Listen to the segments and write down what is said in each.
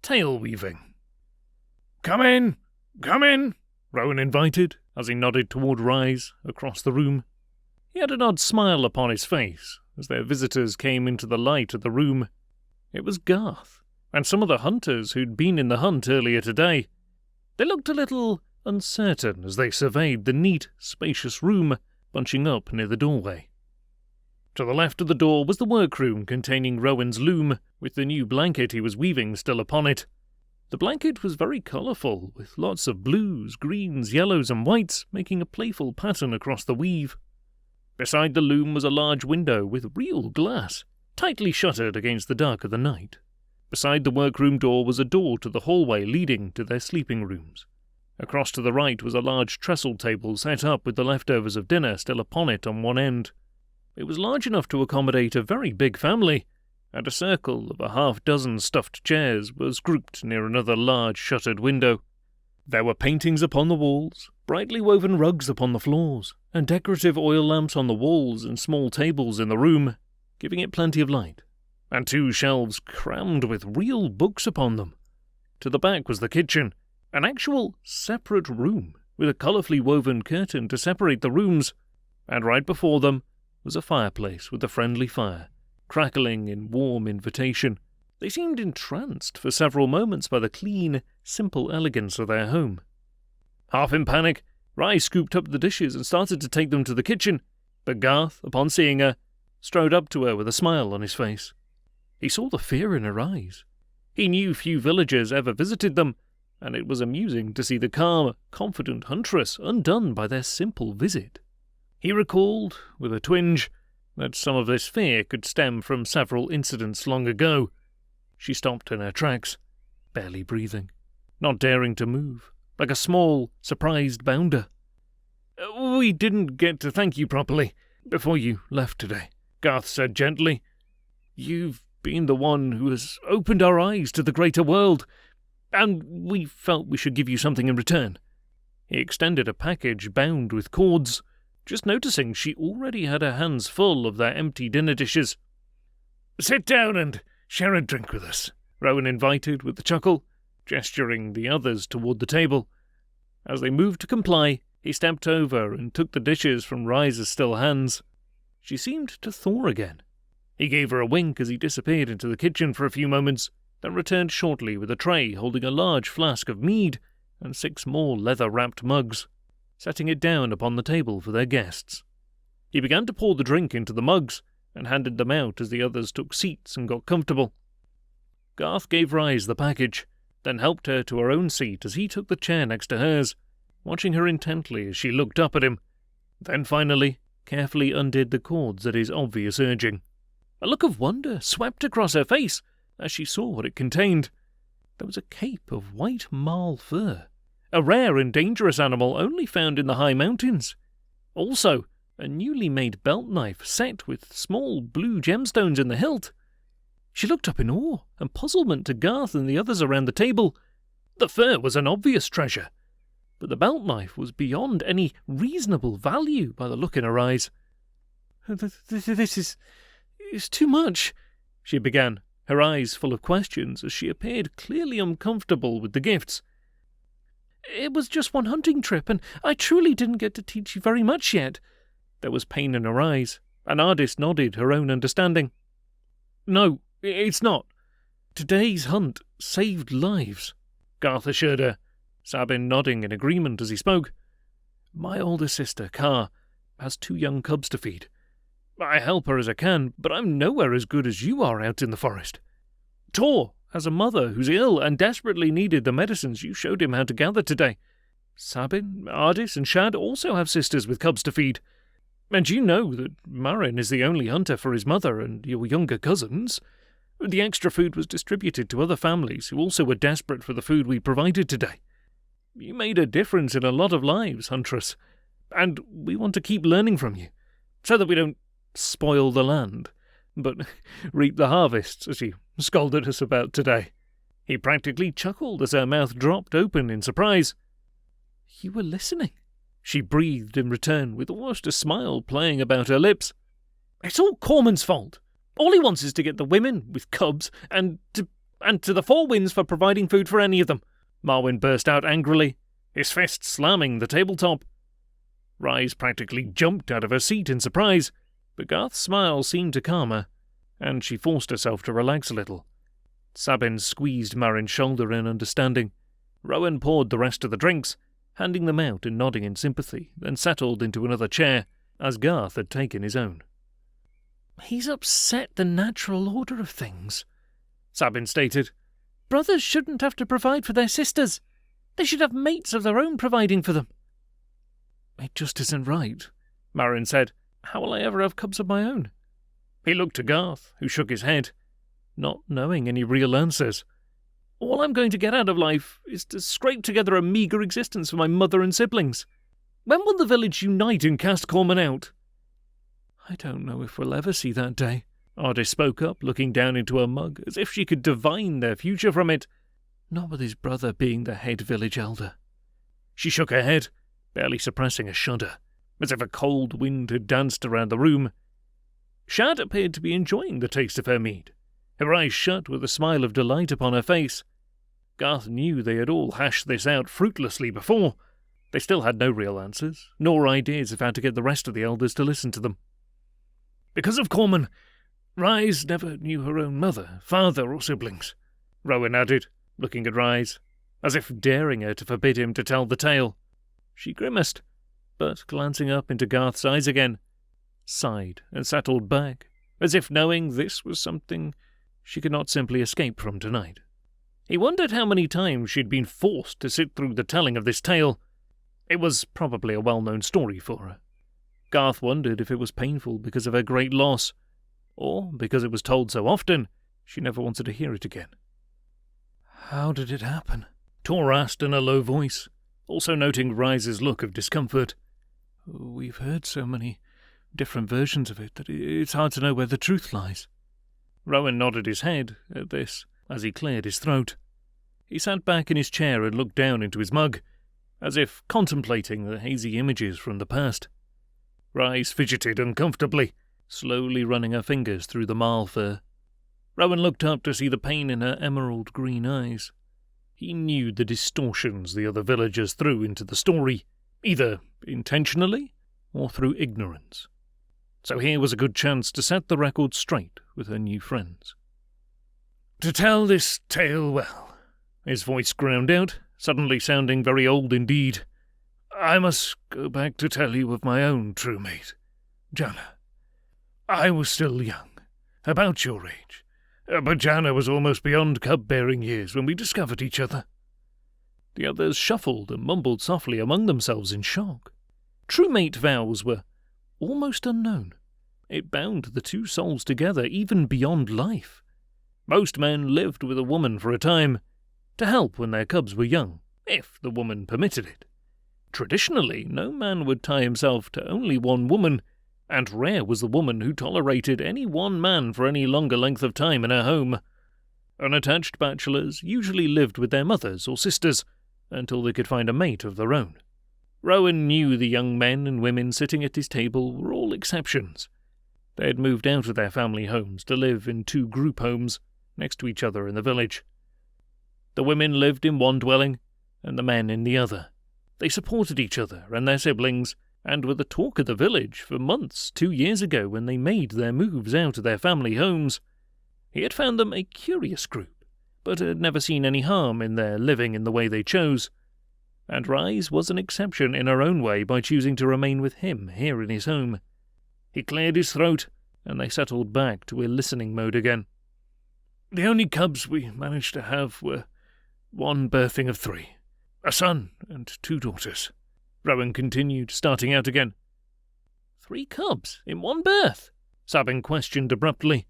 tail weaving. "Come in, come in," Rowan invited, as he nodded toward Ryes across the room. He had an odd smile upon his face as their visitors came into the light of the room. It was Garth, and some of the hunters who'd been in the hunt earlier today. They looked a little uncertain as they surveyed the neat, spacious room bunching up near the doorway. To the left of the door was the workroom containing Rowan's loom, with the new blanket he was weaving still upon it. The blanket was very colourful, with lots of blues, greens, yellows and whites making a playful pattern across the weave. Beside the loom was a large window with real glass, tightly shuttered against the dark of the night. Beside the workroom door was a door to the hallway leading to their sleeping rooms. Across to the right was a large trestle table set up with the leftovers of dinner still upon it on one end. It was large enough to accommodate a very big family, and a circle of a half-dozen stuffed chairs was grouped near another large shuttered window. There were paintings upon the walls, brightly woven rugs upon the floors, and decorative oil lamps on the walls and small tables in the room, giving it plenty of light, and 2 shelves crammed with real books upon them. To the back was the kitchen, an actual separate room, with a colourfully woven curtain to separate the rooms, and right before them was a fireplace with a friendly fire, crackling in warm invitation. They seemed entranced for several moments by the clean, simple elegance of their home. Half in panic, Ryes scooped up the dishes and started to take them to the kitchen, but Garth, upon seeing her, strode up to her with a smile on his face. He saw the fear in her eyes. He knew few villagers ever visited them, and it was amusing to see the calm, confident huntress undone by their simple visit. He recalled, with a twinge, that some of this fear could stem from several incidents long ago. She stopped in her tracks, barely breathing, not daring to move, like a small, surprised bounder. "We didn't get to thank you properly before you left today," Garth said gently. "You've been the one who has opened our eyes to the greater world, and we felt we should give you something in return." He extended a package bound with cords, just noticing she already had her hands full of their empty dinner dishes. "Sit down and share a drink with us," Rowan invited with a chuckle, gesturing the others toward the table. As they moved to comply, he stepped over and took the dishes from Ryes' still hands. She seemed to thaw again. He gave her a wink as he disappeared into the kitchen for a few moments, then returned shortly with a tray holding a large flask of mead and 6 more leather-wrapped mugs, setting it down upon the table for their guests. He began to pour the drink into the mugs and handed them out as the others took seats and got comfortable. Garth gave Ryes the package, then helped her to her own seat as he took the chair next to hers, watching her intently as she looked up at him, then finally carefully undid the cords at his obvious urging. A look of wonder swept across her face as she saw what it contained. There was a cape of white marl fur, a rare and dangerous animal only found in the high mountains. Also, a newly made belt knife set with small blue gemstones in the hilt. She looked up in awe and puzzlement to Garth and the others around the table. The fur was an obvious treasure, but the belt knife was beyond any reasonable value by the look in her eyes. "This is too much," she began, her eyes full of questions as she appeared clearly uncomfortable with the gifts. "It was just one hunting trip, and I truly didn't get to teach you very much yet." There was pain in her eyes, and Ardis nodded her own understanding. "No, it's not. Today's hunt saved lives," Garth assured her, Sabin nodding in agreement as he spoke. "My older sister, Kar, has 2 young cubs to feed. I help her as I can, but I'm nowhere as good as you are out in the forest. Tor has a mother who's ill and desperately needed the medicines you showed him how to gather today. Sabin, Ardis, and Shad also have sisters with cubs to feed. And you know that Marin is the only hunter for his mother and your younger cousins. The extra food was distributed to other families who also were desperate for the food we provided today. You made a difference in a lot of lives, Huntress, and we want to keep learning from you, so that we don't spoil the land, but reap the harvests, as you scolded us about today." He practically chuckled as her mouth dropped open in surprise. "You were listening," she breathed in return, with almost a smile playing about her lips. "It's all Korman's fault. All he wants is to get the women with cubs and to And to the four winds for providing food for any of them, Marwyn burst out angrily, his fist slamming the tabletop. Ryes practically jumped out of her seat in surprise, but Garth's smile seemed to calm her, and she forced herself to relax a little. Sabin squeezed Marin's shoulder in understanding. Rowan poured the rest of the drinks, handing them out and nodding in sympathy, then settled into another chair, as Garth had taken his own. "He's upset the natural order of things," Sabin stated. "Brothers shouldn't have to provide for their sisters. They should have mates of their own providing for them." "It just isn't right," Marin said. "How will I ever have cubs of my own?" He looked to Garth, who shook his head, not knowing any real answers. "All I'm going to get out of life is to scrape together a meagre existence for my mother and siblings. When will the village unite and cast Korner out?" "I don't know if we'll ever see that day," Ardis spoke up, looking down into her mug, as if she could divine their future from it. "Not with his brother being the head village elder." She shook her head, barely suppressing a shudder, as if a cold wind had danced around the room. Shad appeared to be enjoying the taste of her mead, her eyes shut with a smile of delight upon her face. Garth knew they had all hashed this out fruitlessly before. They still had no real answers, nor ideas of how to get the rest of the elders to listen to them. "Because of Korner, Ryes never knew her own mother, father, or siblings," Rowan added, looking at Ryes, as if daring her to forbid him to tell the tale. She grimaced, but glancing up into Garth's eyes again, sighed and settled back, as if knowing this was something she could not simply escape from tonight. He wondered how many times she'd been forced to sit through the telling of this tale. It was probably a well-known story for her. Garth wondered if it was painful because of her great loss, or because it was told so often, she never wanted to hear it again. "How did it happen?" Tor asked in a low voice, also noting Ryes's look of discomfort. "We've heard so many different versions of it that it's hard to know where the truth lies." Rowan nodded his head at this as he cleared his throat. He sat back in his chair and looked down into his mug, as if contemplating the hazy images from the past. Ryes fidgeted uncomfortably, slowly running her fingers through the marl fur. Rowan looked up to see the pain in her emerald green eyes. He knew the distortions the other villagers threw into the story, either intentionally or through ignorance. So here was a good chance to set the record straight with her new friends. "To tell this tale well," his voice ground out, suddenly sounding very old indeed, "I must go back to tell you of my own true mate, Janna. I was still young, about your age, but Janna was almost beyond cub-bearing years when we discovered each other." The others shuffled and mumbled softly among themselves in shock. True mate vows were almost unknown. It bound the two souls together even beyond life. Most men lived with a woman for a time, to help when their cubs were young, if the woman permitted it. Traditionally, no man would tie himself to only one woman, and rare was the woman who tolerated any one man for any longer length of time in her home. Unattached bachelors usually lived with their mothers or sisters until they could find a mate of their own. Rowan knew the young men and women sitting at his table were all exceptions. They had moved out of their family homes to live in two group homes next to each other in the village. The women lived in one dwelling, and the men in the other. They supported each other and their siblings, and were the talk of the village for months 2 years ago when they made their moves out of their family homes. He had found them a curious group, but had never seen any harm in their living in the way they chose. And Ryes was an exception in her own way by choosing to remain with him here in his home. He cleared his throat, and they settled back to a listening mode again. "The only cubs we managed to have were one birthing of 3. A son and 2 daughters," Rowan continued, starting out again. 3 cubs in one birth?" Sabin questioned abruptly.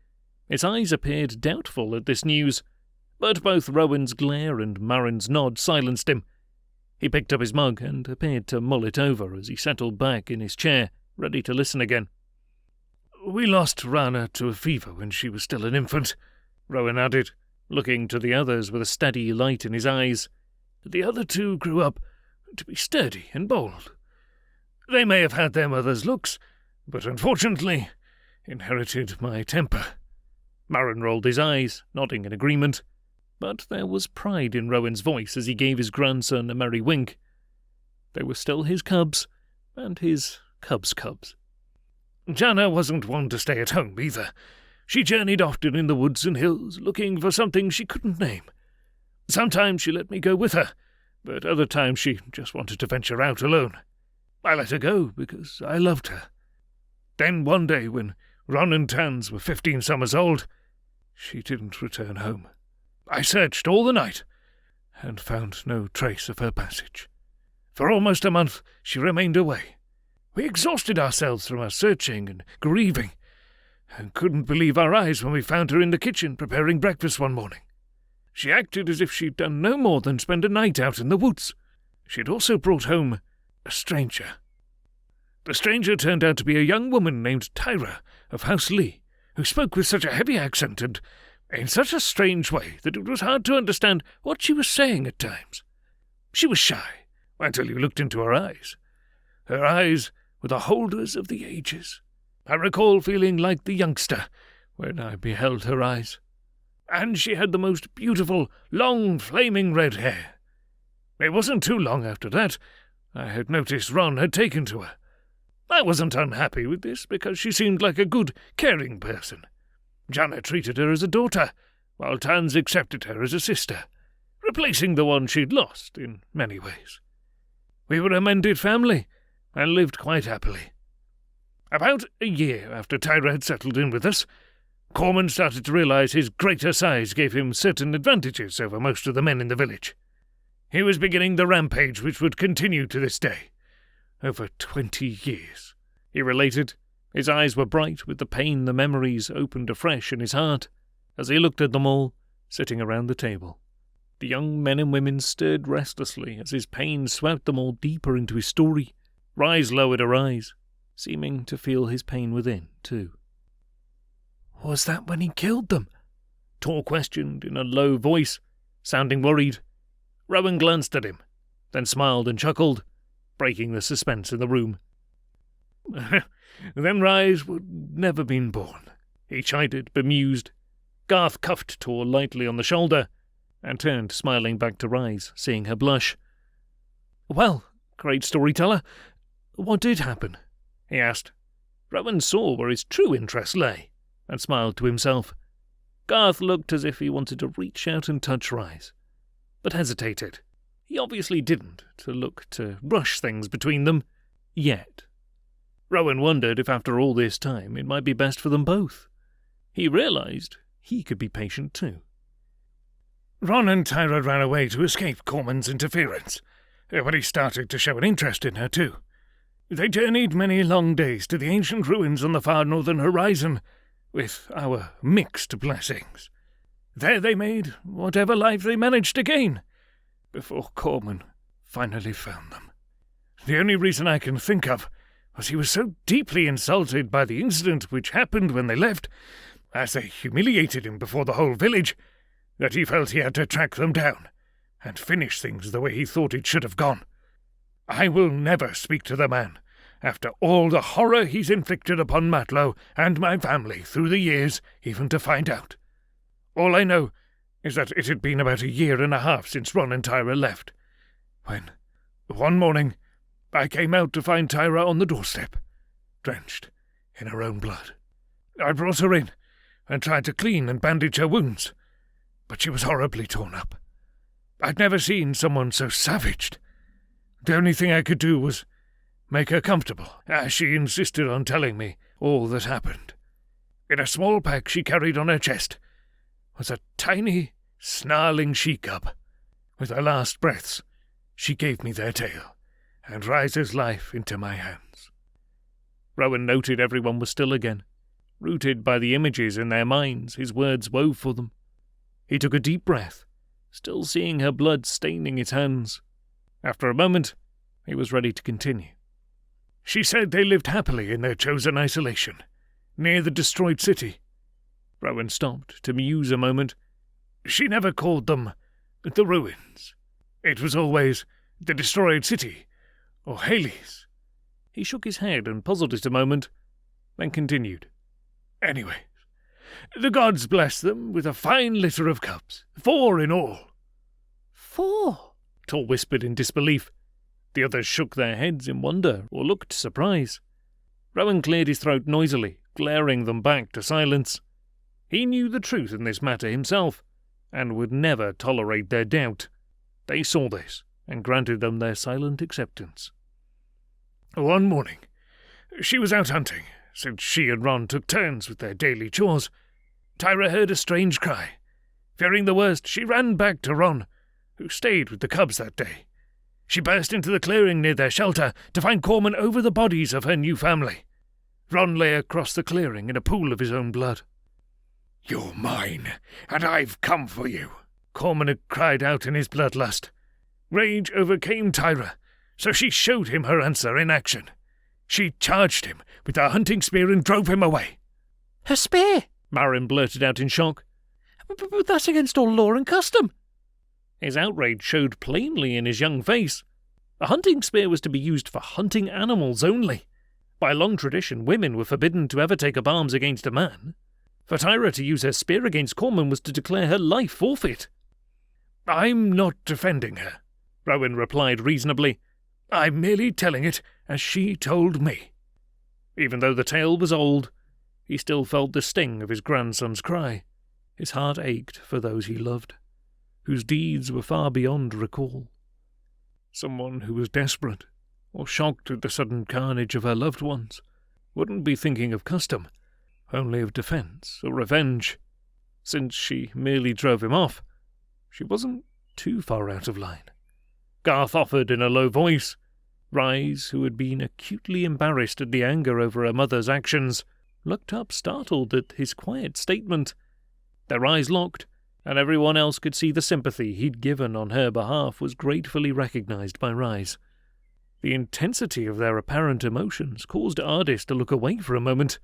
His eyes appeared doubtful at this news, but both Rowan's glare and Marin's nod silenced him. He picked up his mug and appeared to mull it over as he settled back in his chair, ready to listen again. "We lost Rana to a fever when she was still an infant," Rowan added, looking to the others with a steady light in his eyes. "The other 2 grew up to be sturdy and bold. They may have had their mother's looks, but unfortunately inherited my temper." Marin rolled his eyes, nodding in agreement. but there was pride in Rowan's voice as he gave his grandson a merry wink. They were still his cubs, and his cubs' cubs. Jana wasn't one to stay at home either. She journeyed often in the woods and hills, looking for something she couldn't name. Sometimes she let me go with her, but other times she just wanted to venture out alone. I let her go because I loved her. Then one day, when Ron and Tans were 15 summers old, she didn't return home. I searched all the night and found no trace of her passage. For almost a month she remained away. We exhausted ourselves from our searching and grieving, and couldn't believe our eyes when we found her in the kitchen preparing breakfast one morning. She acted as if she'd done no more than spend a night out in the woods. She'd also brought home a stranger. The stranger turned out to be a young woman named Tayna of House Lee, who spoke with such a heavy accent and in such a strange way that it was hard to understand what she was saying at times. She was shy until you looked into her eyes. Her eyes were the holders of the ages. I recall feeling like the youngster when I beheld her eyes. And she had the most beautiful, long, flaming red hair. It wasn't too long after that I had noticed Ron had taken to her. I wasn't unhappy with this because she seemed like a good, caring person. Jana treated her as a daughter, while Tans accepted her as a sister, replacing the one she'd lost in many ways. We were a mended family and lived quite happily. About a year after Tayna had settled in with us, Korner started to realize his greater size gave him certain advantages over most of the men in the village. He was beginning the rampage which would continue to this day. Over 20 years, he related. His eyes were bright with the pain the memories opened afresh in his heart as he looked at them all, sitting around the table. The young men and women stirred restlessly as his pain swept them all deeper into his story. Ryes lowered her eyes, seeming to feel his pain within, too. Was that when he killed them? Tor questioned in a low voice, sounding worried. Rowan glanced at him, then smiled and chuckled, breaking the suspense in the room. Them Ryes would never been born, he chided, bemused. Garth cuffed Tor lightly on the shoulder, and turned smiling back to Ryes, seeing her blush. Well, great storyteller, what did happen? He asked. Rowan saw where his true interest lay, and smiled to himself. Garth looked as if he wanted to reach out and touch Ryes, but hesitated. He obviously didn't look to rush things between them, yet. Rowan wondered if after all this time it might be best for them both. He realized he could be patient too. Ron and Tayna ran away to escape Korner's interference, but he started to show an interest in her too. They journeyed many long days to the ancient ruins on the far northern horizon, with our mixed blessings. There they made whatever life they managed to gain, before Korner finally found them. The only reason I can think of was he was so deeply insulted by the incident which happened when they left, as they humiliated him before the whole village, that he felt he had to track them down and finish things the way he thought it should have gone. I will never speak to the man, after all the horror he's inflicted upon Matlow and my family through the years, even to find out. All I know is that it had been about a year and a half since Ron and Tayna left, when, one morning, I came out to find Tayna on the doorstep, drenched in her own blood. I brought her in and tried to clean and bandage her wounds, but she was horribly torn up. I'd never seen someone so savaged. The only thing I could do was make her comfortable, as she insisted on telling me all that happened. In a small pack she carried on her chest was a tiny, snarling she-cub. With her last breaths, she gave me their tail, and Ryes's life into my hands. Rowan noted everyone was still again, rooted by the images in their minds his words wove for them. He took a deep breath, still seeing her blood staining his hands. After a moment, he was ready to continue. She said they lived happily in their chosen isolation, near the destroyed city. Rowan stopped to muse a moment. She never called them the ruins. It was always the destroyed city, or Hades. He shook his head and puzzled it a moment, then continued. Anyway, The gods bless them with a fine litter of cubs, 4 in all." "4?" Tor whispered in disbelief. The others shook their heads in wonder or looked surprise. Rowan cleared his throat noisily, glaring them back to silence. He knew the truth in this matter himself, and would never tolerate their doubt. They saw this, and granted them their silent acceptance. "One morning, she was out hunting, since she and Ron took turns with their daily chores. Tayna heard a strange cry. Fearing the worst, she ran back to Ron, who stayed with the cubs that day. She burst into the clearing near their shelter to find Korner over the bodies of her new family. Ron lay across the clearing in a pool of his own blood. "You're mine, and I've come for you," Korner cried out in his bloodlust. Rage overcame Tayna, so she showed him her answer in action. She charged him with her hunting spear and drove him away. "Her spear?" Marin blurted out in shock. But that's against all law and custom." His outrage showed plainly in his young face. A hunting spear was to be used for hunting animals only. By long tradition, women were forbidden to ever take up arms against a man. For Tayna to use her spear against Korner was to declare her life forfeit. "I'm not defending her," Rowan replied reasonably. "I'm merely telling it as she told me." Even though the tale was old, he still felt the sting of his grandson's cry. His heart ached for those he loved, whose deeds were far beyond recall. Someone who was desperate, or shocked at the sudden carnage of her loved ones, wouldn't be thinking of custom, only of defence or revenge. Since she merely drove him off, she wasn't too far out of line. Garth offered in a low voice. Ryes, who had been acutely embarrassed at the anger over her mother's actions, looked up startled at his quiet statement. Their eyes locked, and everyone else could see the sympathy he'd given on her behalf was gratefully recognised by Ryes. The intensity of their apparent emotions caused Ardis to look away for a moment.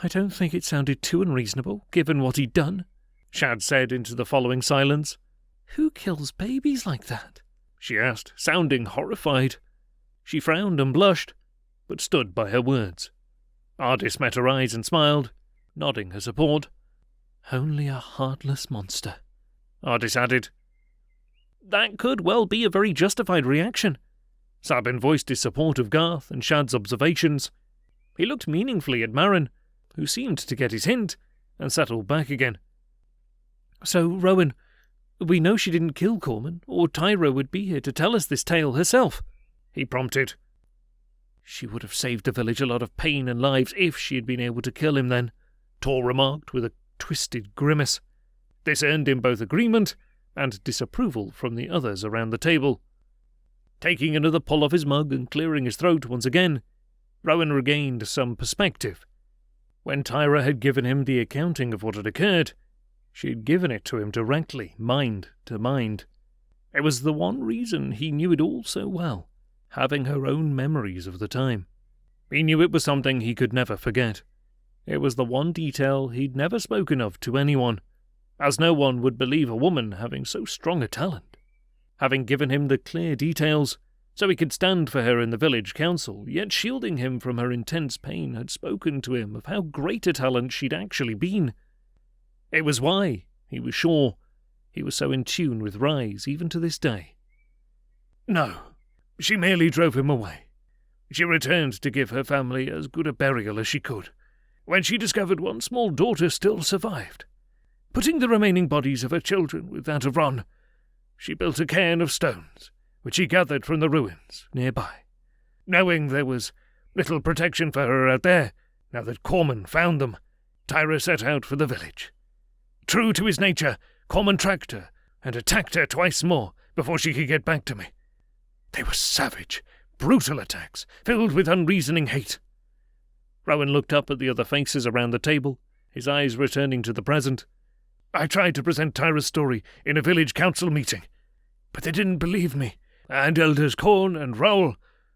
"I don't think it sounded too unreasonable, given what he'd done," Shad said into the following silence. "Who kills babies like that?" she asked, sounding horrified. She frowned and blushed, but stood by her words. Ardis met her eyes and smiled, nodding her support. "Only a heartless monster," Ardis added. "That could well be a very justified reaction." Sabin voiced his support of Garth and Shad's observations. He looked meaningfully at Marin, who seemed to get his hint, and settled back again. "So, Rowan, we know she didn't kill Korner, or Tayna would be here to tell us this tale herself," he prompted. "She would have saved the village a lot of pain and lives if she had been able to kill him then," Tor remarked with a twisted grimace. This earned him both agreement and disapproval from the others around the table. Taking another pull off his mug and clearing his throat once again, Rowan regained some perspective. When Tayna had given him the accounting of what had occurred, she had given it to him directly, mind to mind. It was the one reason he knew it all so well, having her own memories of the time. He knew it was something he could never forget. It was the one detail he'd never spoken of to anyone, as no one would believe a woman having so strong a talent. Having given him the clear details, so he could stand for her in the village council, yet shielding him from her intense pain, had spoken to him of how great a talent she'd actually been. It was why, he was sure, he was so in tune with Ryes even to this day. No, she merely drove him away. She returned to give her family as good a burial as she could, when she discovered one small daughter still survived. Putting the remaining bodies of her children with that of Ron, she built a cairn of stones, which she gathered from the ruins nearby. Knowing there was little protection for her out there, now that Korner found them, Tayna set out for the village. True to his nature, Korner tracked her and attacked her twice more before she could get back to me. They were savage, brutal attacks, filled with unreasoning hate. Rowan looked up at the other faces around the table, his eyes returning to the present. I tried to present Tayna's story in a village council meeting, but they didn't believe me, and Elders Korner and Raoul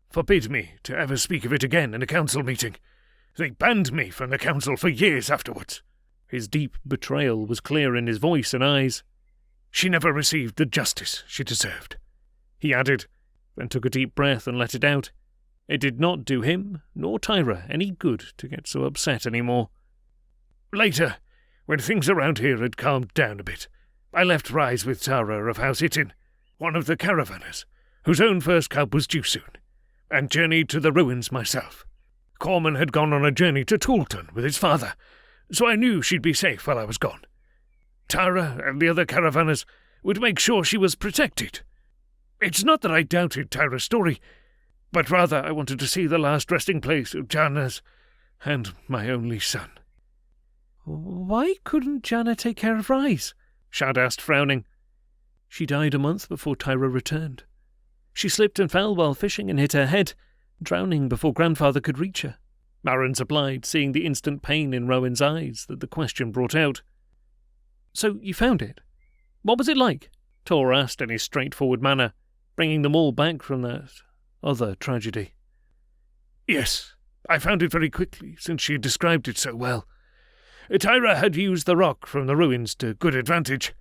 forbid me to ever speak of it again in a council meeting. They banned me from the council for years afterwards. His deep betrayal was clear in his voice and eyes. She never received the justice she deserved, he added, then took a deep breath and let it out. It did not do him, nor Tayna, any good to get so upset any more. Later, when things around here had calmed down a bit, I left Ryes with Tara of House Hittin, one of the caravanners, whose own first cub was due soon, and journeyed to the ruins myself. Korner had gone on a journey to Toolton with his father, so I knew she'd be safe while I was gone. Tara and the other caravanners would make sure she was protected. It's not that I doubted Tara's story, but rather I wanted to see the last resting place of Jana's and my only son. Why couldn't Jana take care of Ryes? Shad asked, frowning. She died a month before Tayna returned. She slipped and fell while fishing and hit her head, drowning before grandfather could reach her. Maren supplied, seeing the instant pain in Rowan's eyes that the question brought out. So you found it? What was it like? Tor asked in his straightforward manner, bringing them all back from that other tragedy. Yes, I found it very quickly, since she had described it so well. Tayna had used the rock from the ruins to good advantage.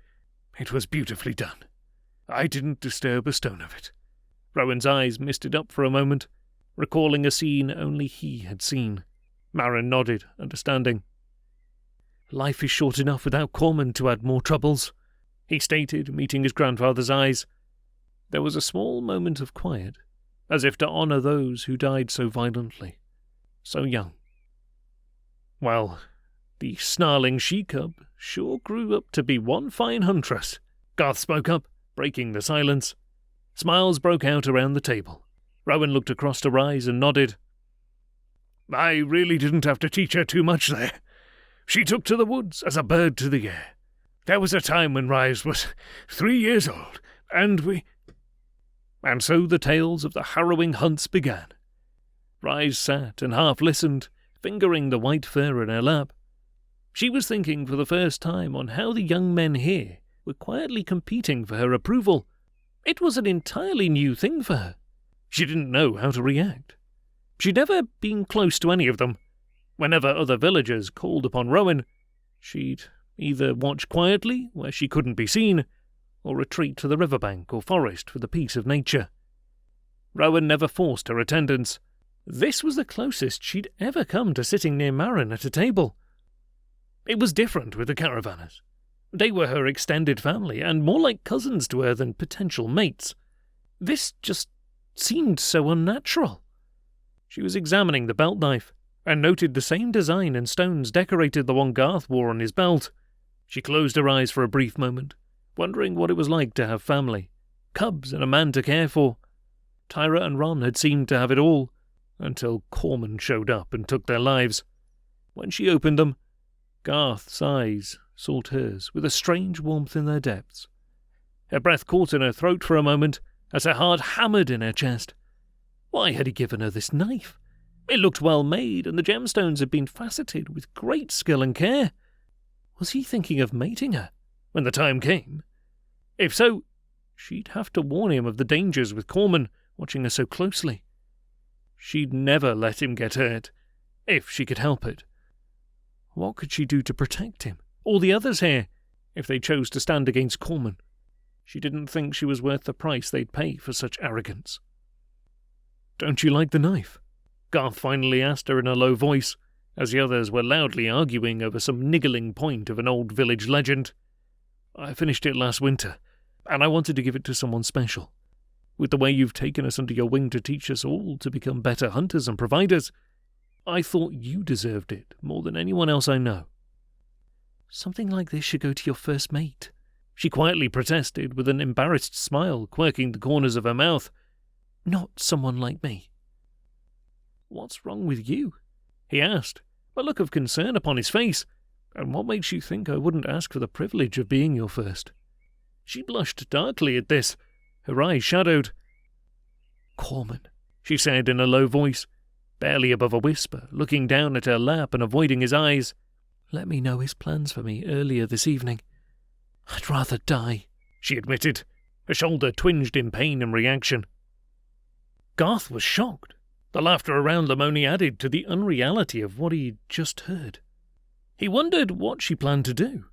It was beautifully done. I didn't disturb a stone of it. Rowan's eyes misted up for a moment, recalling a scene only he had seen. Maren nodded, understanding. Life is short enough without Korner to add more troubles, he stated, meeting his grandfather's eyes. There was a small moment of quiet, as if to honour those who died so violently, so young. Well, the snarling she-cub sure grew up to be one fine huntress, Garth spoke up, breaking the silence. Smiles broke out around the table. Rowan looked across to Ryes and nodded. I really didn't have to teach her too much there. She took to the woods as a bird to the air. There was a time when Ryes was 3 years old, and so the tales of the harrowing hunts began. Ryes sat and half listened, fingering the white fur in her lap. She was thinking for the first time on how the young men here were quietly competing for her approval. It was an entirely new thing for her. She didn't know how to react. She'd never been close to any of them. Whenever other villagers called upon Rowan, she'd either watch quietly where she couldn't be seen, or retreat to the riverbank or forest for the peace of nature. Rowan never forced her attendance. This was the closest she'd ever come to sitting near Maren at a table. It was different with the caravanners. They were her extended family, and more like cousins to her than potential mates. This just seemed so unnatural. She was examining the belt knife, and noted the same design and stones decorated the one Garth wore on his belt. She closed her eyes for a brief moment, wondering what it was like to have family, cubs and a man to care for. Tayna and Ron had seemed to have it all, until Korner showed up and took their lives. When she opened them, Garth's eyes sought hers with a strange warmth in their depths. Her breath caught in her throat for a moment as her heart hammered in her chest. Why had he given her this knife? It looked well made, and the gemstones had been faceted with great skill and care. Was he thinking of mating her when the time came? If so, she'd have to warn him of the dangers with Korner watching her so closely. She'd never let him get hurt, if she could help it. What could she do to protect him, or the others here, if they chose to stand against Korner? She didn't think she was worth the price they'd pay for such arrogance. Don't you like the knife? Garth finally asked her in a low voice, as the others were loudly arguing over some niggling point of an old village legend. I finished it last winter, and I wanted to give it to someone special. With the way you've taken us under your wing to teach us all to become better hunters and providers, I thought you deserved it more than anyone else I know. Something like this should go to your first mate, she quietly protested with an embarrassed smile quirking the corners of her mouth. Not someone like me. What's wrong with you? He asked, a look of concern upon his face. And what makes you think I wouldn't ask for the privilege of being your first? She blushed darkly at this, her eyes shadowed. Korner, she said in a low voice, barely above a whisper, looking down at her lap and avoiding his eyes. Let me know his plans for me earlier this evening. I'd rather die, she admitted. Her shoulder twinged in pain and reaction. Garth was shocked. The laughter around them only added to the unreality of what he'd just heard. He wondered what she planned to do.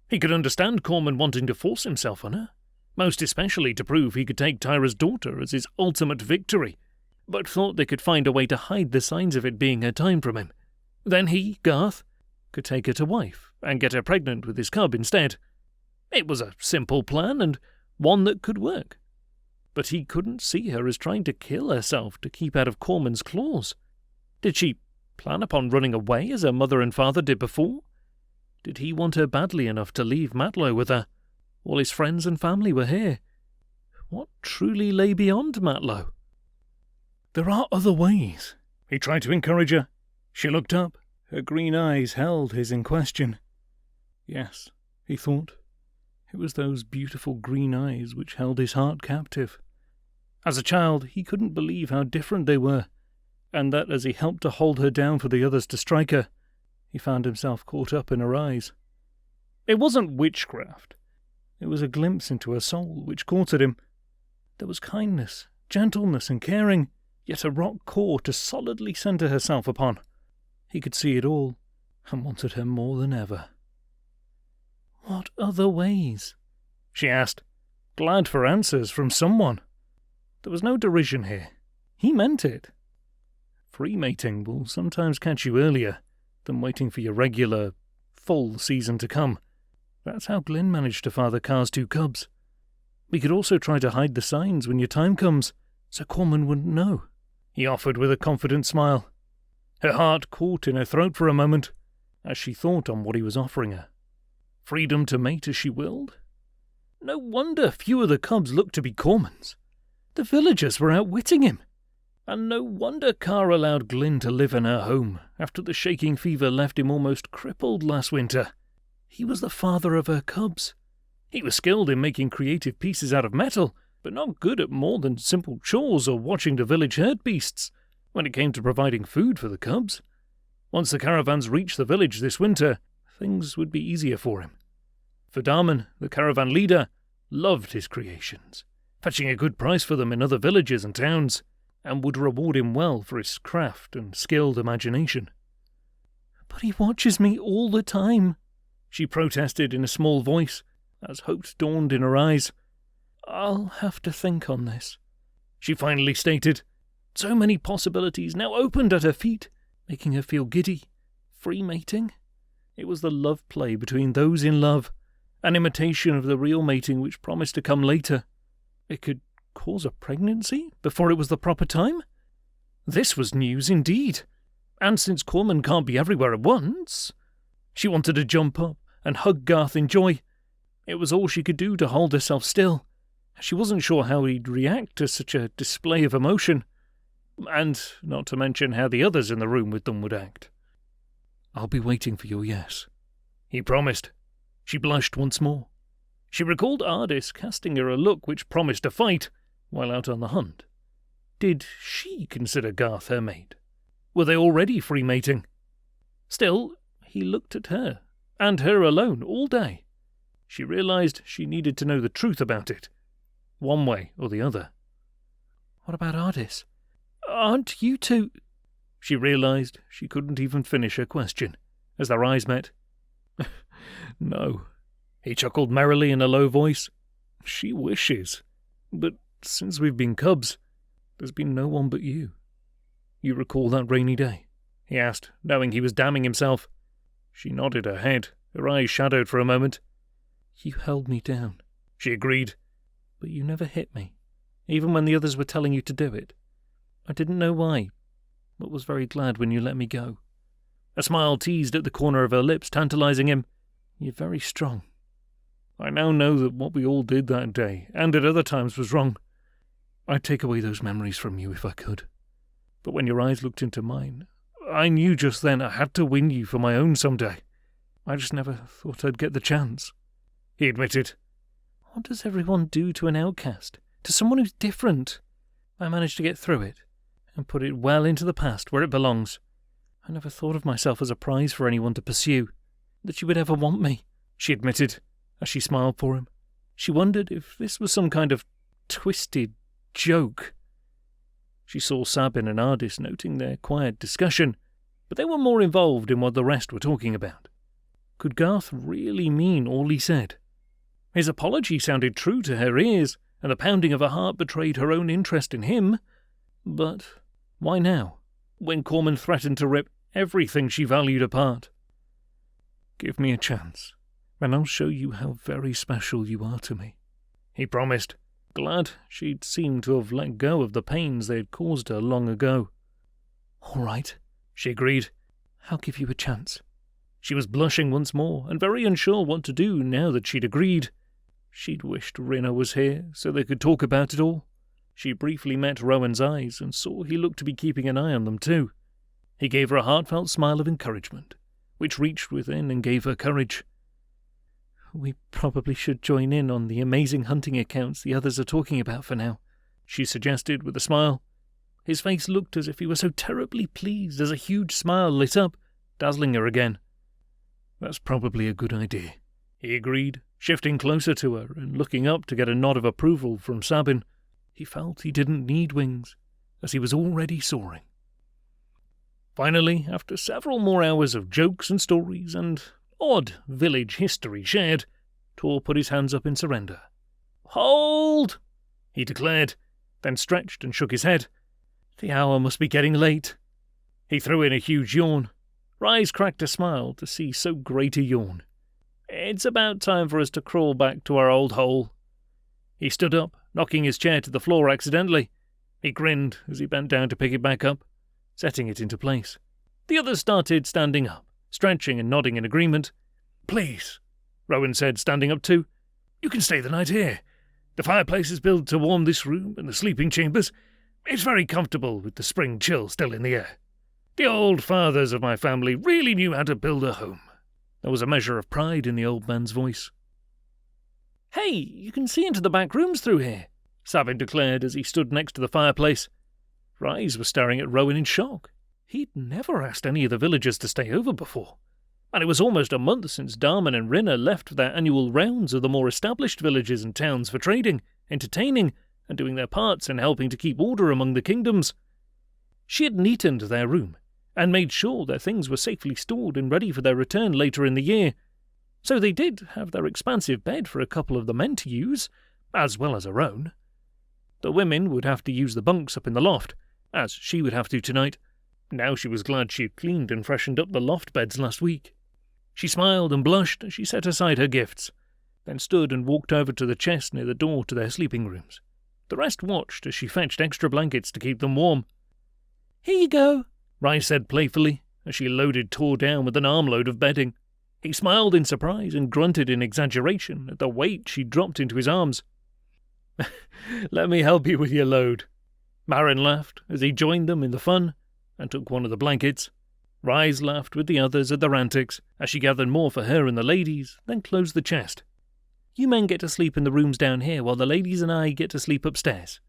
He could understand Korner wanting to force himself on her, most especially to prove he could take Tayna's daughter as his ultimate victory, but thought they could find a way to hide the signs of it being her time from him. Then he, Garth, could take her to wife and get her pregnant with his cub instead. It was a simple plan and one that could work. But he couldn't see her as trying to kill herself to keep out of Korman's claws. Did she plan upon running away as her mother and father did before? Did he want her badly enough to leave Matlow with her? All his friends and family were here. What truly lay beyond Matlow? There are other ways. He tried to encourage her. She looked up. Her green eyes held his in question. Yes, he thought. It was those beautiful green eyes which held his heart captive. As a child, he couldn't believe how different they were, and that as he helped to hold her down for the others to strike her, he found himself caught up in her eyes. It wasn't witchcraft. It was a glimpse into her soul which caught at him. There was kindness, gentleness and caring, yet a rock core to solidly centre herself upon. He could see it all, and wanted her more than ever. "What other ways?" she asked, glad for answers from someone. There was no derision here. He meant it. Free mating will sometimes catch you earlier than waiting for your regular, full season to come. That's how Glyn managed to father Car's 2 cubs. We could also try to hide the signs when your time comes, so Korman wouldn't know, he offered with a confident smile. Her heart caught in her throat for a moment, as she thought on what he was offering her. Freedom to mate as she willed? No wonder few of the cubs looked to be Korman's. The villagers were outwitting him. And no wonder Car allowed Glyn to live in her home after the shaking fever left him almost crippled last winter. He was the father of her cubs. He was skilled in making creative pieces out of metal, but not good at more than simple chores or watching the village herd beasts when it came to providing food for the cubs. Once the caravans reached the village this winter, things would be easier for him. For Darman, the caravan leader, loved his creations, fetching a good price for them in other villages and towns, and would reward him well for his craft and skilled imagination. "But he watches me all the time," she protested in a small voice, as hope dawned in her eyes. "I'll have to think on this," she finally stated. So many possibilities now opened at her feet, making her feel giddy. Free mating? It was the love play between those in love, an imitation of the real mating which promised to come later. It could cause a pregnancy before it was the proper time? This was news indeed. And since Korman can't be everywhere at once, she wanted to jump up and hug Garth in joy. It was all she could do to hold herself still. She wasn't sure how he'd react to such a display of emotion, and not to mention how the others in the room with them would act. "I'll be waiting for your yes," he promised. She blushed once more. She recalled Ardis casting her a look which promised a fight while out on the hunt. Did she consider Garth her mate? Were they already free mating? Still, he looked at her, and her alone, all day. She realized she needed to know the truth about it, one way or the other. "What about Ardis? Aren't you two—" She realized she couldn't even finish her question, as their eyes met. "No," he chuckled merrily in a low voice. "She wishes. But since we've been cubs, there's been no one but you. You recall that rainy day?" he asked, knowing he was damning himself. She nodded her head, her eyes shadowed for a moment. "You held me down," she agreed. "But you never hit me, even when the others were telling you to do it. I didn't know why, but was very glad when you let me go." A smile teased at the corner of her lips, tantalizing him. "You're very strong." "I now know that what we all did that day, and at other times, was wrong. I'd take away those memories from you if I could. But when your eyes looked into mine, I knew just then I had to win you for my own someday. I just never thought I'd get the chance," he admitted. "What does everyone do to an outcast, to someone who's different? I managed to get through it, and put it well into the past where it belongs. I never thought of myself as a prize for anyone to pursue, that you would ever want me," she admitted, as she smiled for him. She wondered if this was some kind of twisted joke. She saw Sabin and Ardis noting their quiet discussion, but they were more involved in what the rest were talking about. Could Garth really mean all he said? His apology sounded true to her ears, and the pounding of her heart betrayed her own interest in him. But why now, when Korman threatened to rip everything she valued apart? Give me a chance, and I'll show you how very special you are to me," he promised, glad she'd seemed to have let go of the pains they had caused her long ago. "All right," she agreed. "I'll give you a chance." She was blushing once more, and very unsure what to do now that she'd agreed. She'd wished Rinna was here, so they could talk about it all. She briefly met Rowan's eyes, and saw he looked to be keeping an eye on them too. He gave her a heartfelt smile of encouragement, which reached within and gave her courage. "We probably should join in on the amazing hunting accounts the others are talking about for now," she suggested with a smile. His face looked as if he were so terribly pleased as a huge smile lit up, dazzling her again. "That's probably a good idea," he agreed, shifting closer to her and looking up to get a nod of approval from Sabin. He felt he didn't need wings, as he was already soaring. Finally, after several more hours of jokes and stories and odd village history shared, Tor put his hands up in surrender. "Hold!" he declared, then stretched and shook his head. The hour must be getting late. He threw in a huge yawn. Ryes cracked a smile to see so great a yawn. "It's about time for us to crawl back to our old hole." He stood up, knocking his chair to the floor accidentally. He grinned as he bent down to pick it back up, setting it into place. The others started standing up, stretching and nodding in agreement. "Please," Rowan said, standing up too. "You can stay the night here. The fireplace is built to warm this room and the sleeping chambers. It's very comfortable with the spring chill still in the air. The old fathers of my family really knew how to build a home." There was a measure of pride in the old man's voice. "Hey, you can see into the back rooms through here," Sabin declared as he stood next to the fireplace. Ryes was staring at Rowan in shock. He'd never asked any of the villagers to stay over before, and it was almost a month since Darman and Rinna left for their annual rounds of the more established villages and towns for trading, entertaining, and doing their parts in helping to keep order among the kingdoms. She had neatened their room, and made sure their things were safely stored and ready for their return later in the year. So they did have their expansive bed for a couple of the men to use, as well as her own. The women would have to use the bunks up in the loft, as she would have to tonight. Now she was glad she had cleaned and freshened up the loft beds last week. She smiled and blushed as she set aside her gifts, then stood and walked over to the chest near the door to their sleeping rooms. The rest watched as she fetched extra blankets to keep them warm. "Here you go," Ryes said playfully, as she loaded Tor down with an armload of bedding. He smiled in surprise and grunted in exaggeration at the weight she dropped into his arms. "Let me help you with your load." Marin laughed as he joined them in the fun and took one of the blankets. Ryes laughed with the others at their antics as she gathered more for her and the ladies, then closed the chest. "You men get to sleep in the rooms down here while the ladies and I get to sleep upstairs,"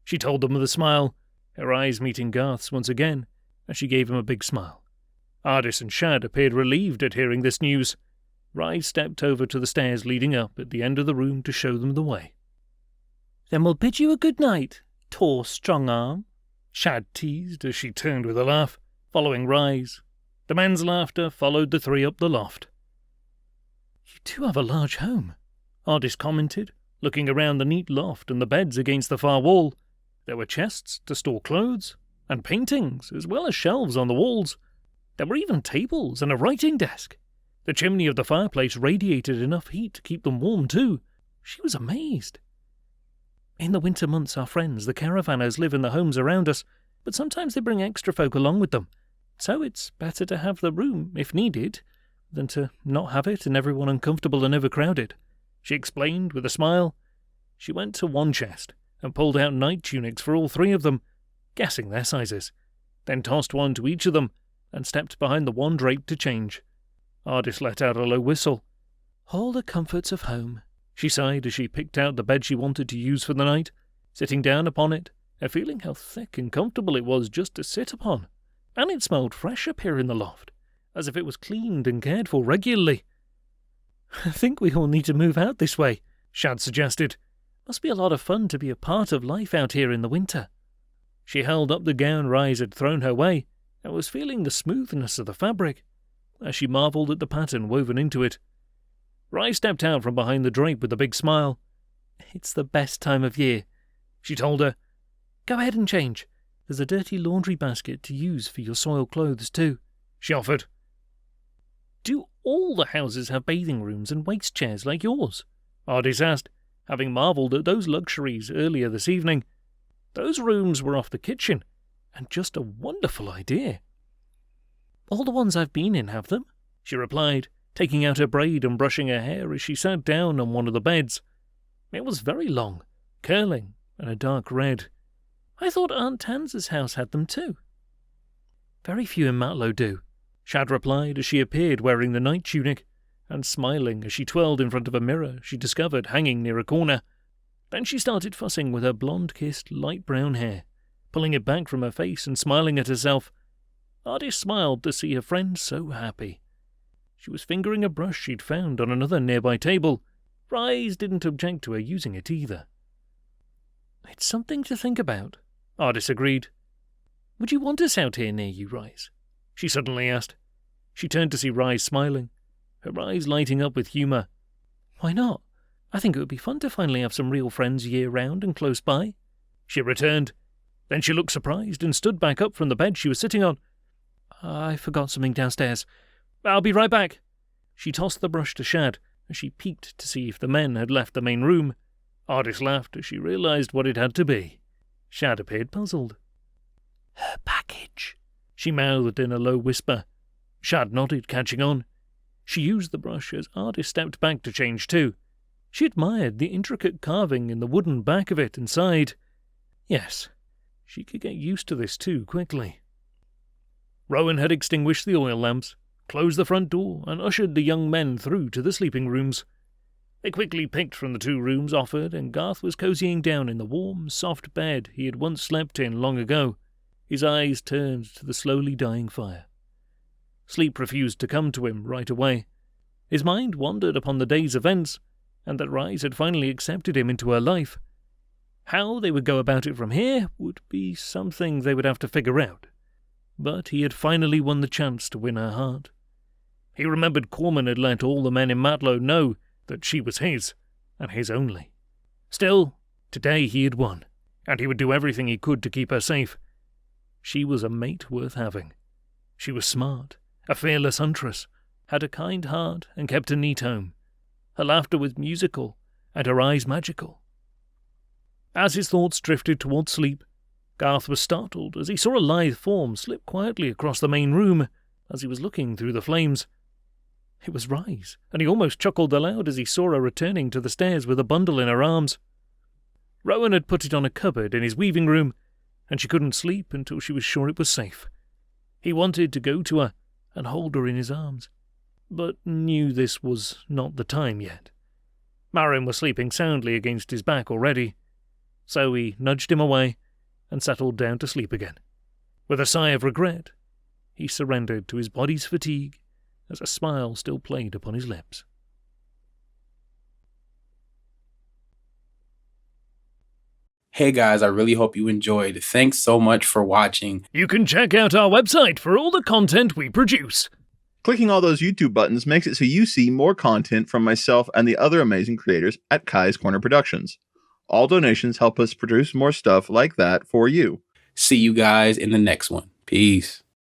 she told them with a smile, her eyes meeting Garth's once again as she gave him a big smile. Ardis and Shad appeared relieved at hearing this news. Ryes stepped over to the stairs leading up at the end of the room to show them the way. "Then we'll bid you a good night, Tor Strongarm," Shad teased as she turned with a laugh, following Ryes. The men's laughter followed the three up the loft. "You do have a large home," Ardis commented, looking around the neat loft and the beds against the far wall. There were chests to store clothes, and paintings, as well as shelves on the walls. There were even tables and a writing desk. The chimney of the fireplace radiated enough heat to keep them warm too. She was amazed. "In the winter months, our friends, the caravanners, live in the homes around us, but sometimes they bring extra folk along with them. So it's better to have the room, if needed, than to not have it and everyone uncomfortable and overcrowded," she explained with a smile. She went to one chest and pulled out night tunics for all three of them, guessing their sizes, then tossed one to each of them and stepped behind the one drape to change. Ardis let out a low whistle. "All the comforts of home," she sighed as she picked out the bed she wanted to use for the night, sitting down upon it and feeling how thick and comfortable it was just to sit upon. And it smelled fresh up here in the loft, as if it was cleaned and cared for regularly. "I think we all need to move out this way," Shad suggested. "Must be a lot of fun to be a part of life out here in the winter." She held up the gown Ryes had thrown her way and was feeling the smoothness of the fabric as she marvelled at the pattern woven into it. Ryes stepped out from behind the drape with a big smile. "It's the best time of year," she told her. "Go ahead and change. There's a dirty laundry basket to use for your soiled clothes too," she offered. "Do all the houses have bathing rooms and waist chairs like yours?" Ardis asked, having marvelled at those luxuries earlier this evening. Those rooms were off the kitchen, and just a wonderful idea. "All the ones I've been in have them," she replied, taking out her braid and brushing her hair as she sat down on one of the beds. It was very long, curling, and a dark red. "I thought Aunt Tanz's house had them too." "Very few in Matlow do," Shad replied as she appeared wearing the night tunic, and smiling as she twirled in front of a mirror she discovered hanging near a corner. Then she started fussing with her blonde-kissed light brown hair, pulling it back from her face and smiling at herself. Ardis smiled to see her friend so happy. She was fingering a brush she'd found on another nearby table. Ryes didn't object to her using it either. "It's something to think about," Ardis agreed. "Would you want us out here near you, Ryes?" she suddenly asked. She turned to see Ryes smiling, her eyes lighting up with humour. "Why not? I think it would be fun to finally have some real friends year-round and close by," she returned. Then she looked surprised and stood back up from the bed she was sitting on. "I forgot something downstairs. I'll be right back." She tossed the brush to Shad as she peeked to see if the men had left the main room. Ardis laughed as she realised what it had to be. Shad appeared puzzled. "Her package," she mouthed in a low whisper. Shad nodded, catching on. She used the brush as Ardis stepped back to change too. She admired the intricate carving in the wooden back of it and sighed. Yes, she could get used to this too quickly. Rowan had extinguished the oil lamps, closed the front door, and ushered the young men through to the sleeping rooms. They quickly picked from the 2 rooms offered, and Garth was cozying down in the warm, soft bed he had once slept in long ago, his eyes turned to the slowly dying fire. Sleep refused to come to him right away. His mind wandered upon the day's events, and that Ryes had finally accepted him into her life. How they would go about it from here would be something they would have to figure out. But he had finally won the chance to win her heart. He remembered Korner had let all the men in Matlow know that she was his, and his only. Still, today he had won, and he would do everything he could to keep her safe. She was a mate worth having. She was smart, a fearless huntress, had a kind heart and kept a neat home. Her laughter was musical, and her eyes magical. As his thoughts drifted towards sleep, Garth was startled as he saw a lithe form slip quietly across the main room as he was looking through the flames. It was Ryes, and he almost chuckled aloud as he saw her returning to the stairs with a bundle in her arms. Rowan had put it on a cupboard in his weaving room, and she couldn't sleep until she was sure it was safe. He wanted to go to her and hold her in his arms, but knew this was not the time yet. Marin was sleeping soundly against his back already, so he nudged him away and settled down to sleep again. With a sigh of regret, he surrendered to his body's fatigue as a smile still played upon his lips. Hey guys, I really hope you enjoyed. Thanks so much for watching. You can check out our website for all the content we produce. Clicking all those YouTube buttons makes it so you see more content from myself and the other amazing creators at Kai's Korner Productions. All donations help us produce more stuff like that for you. See you guys in the next one. Peace.